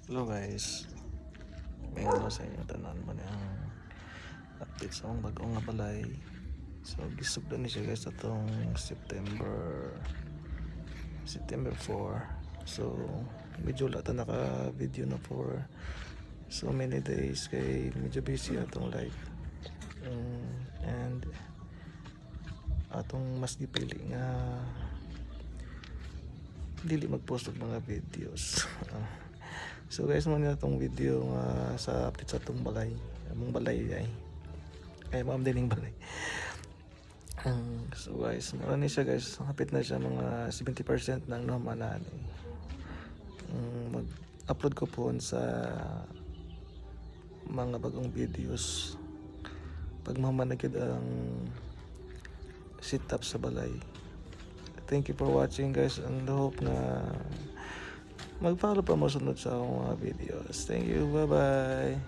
Hello guys, may ano sa inyo tanan mo ang update sa akong bagong nga balay. So gisugdan ni siya guys atong September 4. So medyo lata naka video na for so many days kay medyo busy atong life. And atong mas gipili nga dili mag-post og mga videos. So guys, mo na itong video nga sa update sa itong balay. Among balay ay ma'am dining balay. So guys, marami siya guys. Hapit na siya mga 70% ng naman mag-upload ko po sa mga bagong videos pag mamanagid ang sit-up sa balay. Thank you for watching guys, and hope na mag-follow pa mo sunod sa akong mga videos. Thank you, bye bye.